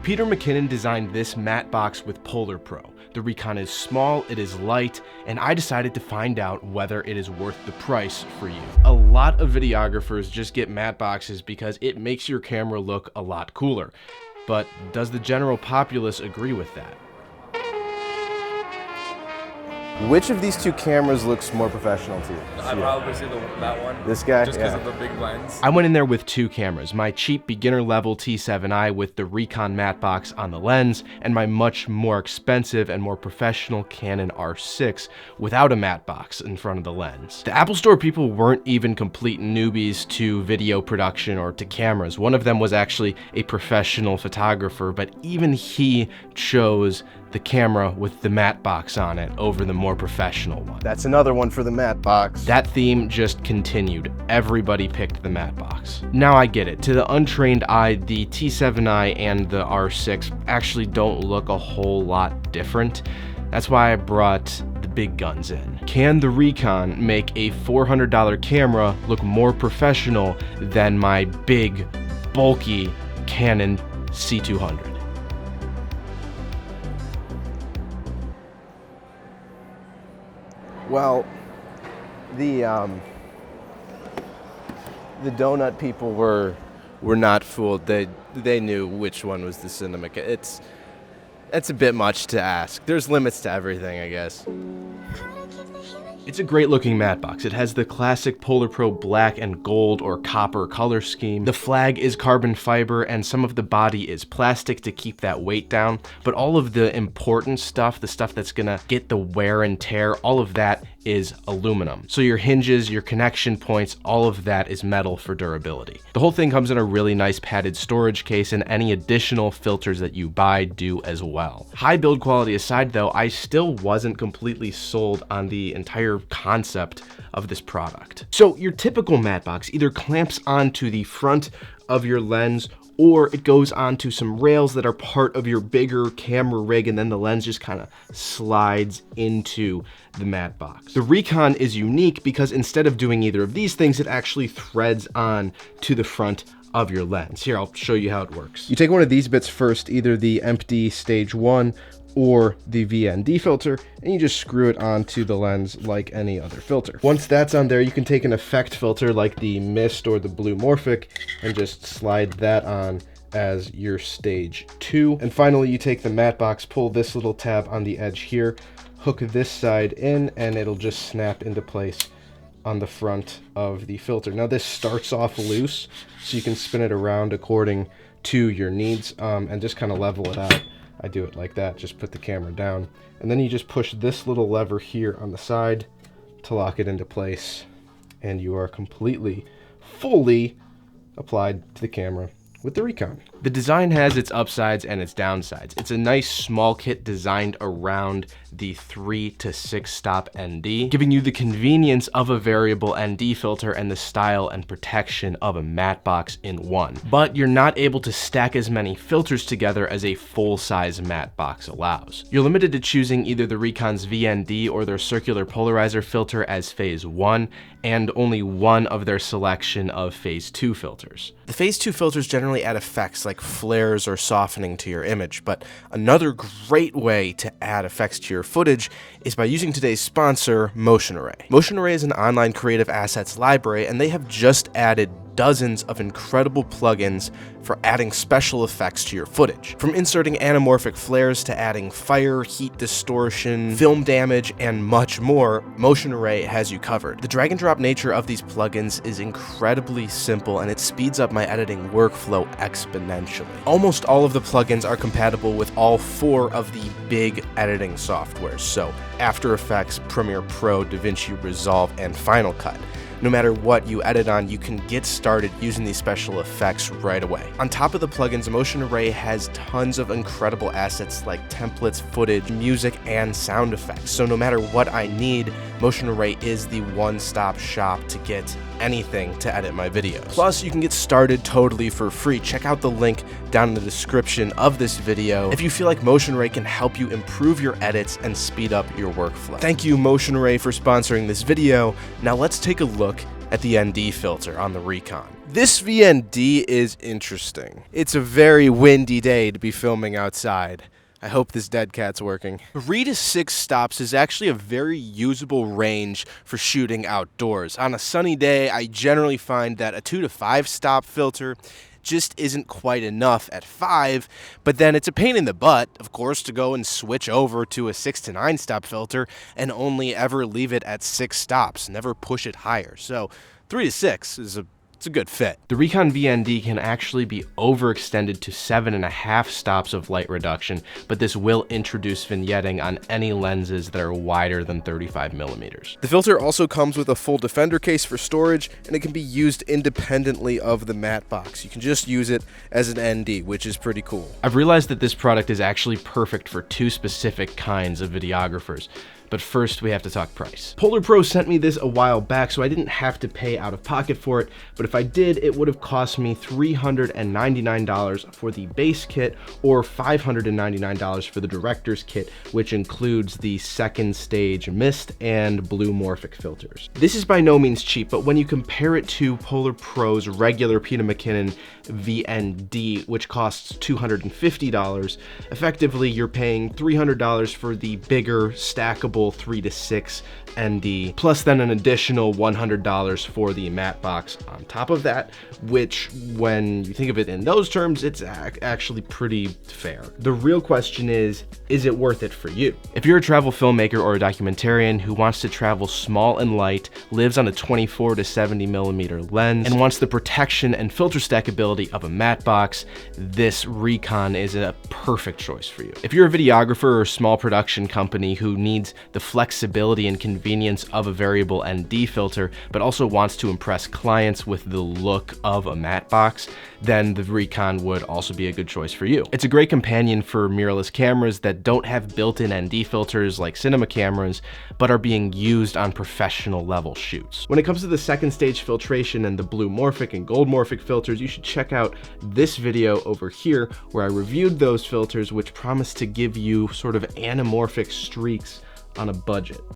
Peter Mckinnon designed this matte box with Polarpro. The Recon is small, it is light, and I decided to find out whether it is worth the price for you. A lot of videographers just get matte boxes because it makes your camera look a lot cooler. But does the general populace agree with that? Which of these two cameras looks more professional to you? I'd probably say that one. This guy? Just because of the big lens. I went in there with two cameras, my cheap beginner level T7i with the Recon matte box on the lens, and my much more expensive and more professional Canon R6 without a matte box in front of the lens. The Apple Store people weren't even complete newbies to video production or to cameras. One of them was actually a professional photographer, but even he chose the camera with the matte box on it over the more professional one. That's another one for the matte box. That theme just continued. Everybody picked the matte box. Now I get it. To the untrained eye, the T7i and the R6 actually don't look a whole lot different. That's why I brought the big guns in. Can the Recon make a $400 camera look more professional than my big, bulky Canon C200? Well, the donut people were not fooled. They knew which one was the cinema. It's a bit much to ask. There's limits to everything, I guess. It's a great looking matte box. It has the classic Polarpro black and gold or copper color scheme. The flag is carbon fiber and some of the body is plastic to keep that weight down, but all of the important stuff, the stuff that's gonna get the wear and tear, all of that is aluminum. So your hinges, your connection points, all of that is metal for durability. The whole thing comes in a really nice padded storage case, and any additional filters that you buy do as well. High build quality aside though, I still wasn't completely sold on the entire concept of this product. So your typical matte box either clamps onto the front of your lens or it goes onto some rails that are part of your bigger camera rig, and then the lens just kind of slides into the matte box. The Recon is unique because instead of doing either of these things, it actually threads on to the front of your lens. Here, I'll show you how it works. You take one of these bits first, either the empty stage 1 or the VND filter, and you just screw it onto the lens like any other filter. Once that's on there, you can take an effect filter like the Mist or the Blue Morphic and just slide that on as your stage 2. And finally, you take the matte box, pull this little tab on the edge here, hook this side in, and it'll just snap into place on the front of the filter. Now this starts off loose, so you can spin it around according to your needs and just kind of level it out. I do it like that, just put the camera down, and then you just push this little lever here on the side to lock it into place, and you are completely, fully applied to the camera with the Recon. The design has its upsides and its downsides. It's a nice small kit designed around the 3 to 6 stop ND, giving you the convenience of a variable ND filter and the style and protection of a matte box in one. But you're not able to stack as many filters together as a full-size matte box allows. You're limited to choosing either the Recon's VND or their circular polarizer filter as phase 1, and only one of their selection of phase 2 filters. The phase 2 filters generally add effects like flares or softening to your image, but another great way to add effects to your footage is by using today's sponsor, Motion Array. Motion Array is an online creative assets library, and they have just added dozens of incredible plugins for adding special effects to your footage. From inserting anamorphic flares to adding fire, heat distortion, film damage, and much more, Motion Array has you covered. The drag and drop nature of these plugins is incredibly simple, and it speeds up my editing workflow exponentially. Almost all of the plugins are compatible with all 4 of the big editing softwares, so After Effects, Premiere Pro, DaVinci Resolve, and Final Cut. No matter what you edit on, you can get started using these special effects right away. On top of the plugins, Motion Array has tons of incredible assets like templates, footage, music, and sound effects. So no matter what I need, Motion Array is the one-stop shop to get anything to edit my videos. Plus, you can get started totally for free. Check out the link down in the description of this video if you feel like Motion Array can help you improve your edits and speed up your workflow. Thank you, Motion Array, for sponsoring this video. Now let's take a look at the ND filter on the Recon. This VND is interesting. It's a very windy day to be filming outside. I hope this dead cat's working. 3 to 6 stops is actually a very usable range for shooting outdoors. On a sunny day, I generally find that a 2 to 5 stop filter just isn't quite enough at 5, but then it's a pain in the butt, of course, to go and switch over to a 6 to 9 stop filter and only ever leave it at 6 stops, never push it higher. So 3 to 6 is it's a good fit. The Recon VND can actually be overextended to 7.5 stops of light reduction, but this will introduce vignetting on any lenses that are wider than 35 millimeters. The filter also comes with a full defender case for storage, and it can be used independently of the matte box. You can just use it as an ND, which is pretty cool. I've realized that this product is actually perfect for 2 specific kinds of videographers. But first, we have to talk price. Polarpro sent me this a while back, so I didn't have to pay out of pocket for it, but if I did, it would have cost me $399 for the base kit or $599 for the director's kit, which includes the second stage mist and blue morphic filters. This is by no means cheap, but when you compare it to Polarpro's regular Peter Mckinnon VND, which costs $250, effectively you're paying $300 for the bigger stackable 3 to 6 ND, plus then an additional $100 for the matte box on top of that, which when you think of it in those terms, it's actually pretty fair. The real question is it worth it for you? If you're a travel filmmaker or a documentarian who wants to travel small and light, lives on a 24 to 70 millimeter lens, and wants the protection and filter stackability of a matte box, this Recon is a perfect choice for you. If you're a videographer or a small production company who needs the flexibility and convenience of a variable ND filter, but also wants to impress clients with the look of a matte box, then the Recon would also be a good choice for you. It's a great companion for mirrorless cameras that don't have built-in ND filters like cinema cameras, but are being used on professional level shoots. When it comes to the second stage filtration and the blue morphic and gold morphic filters, you should check out this video over here where I reviewed those filters, which promise to give you sort of anamorphic streaks on a budget.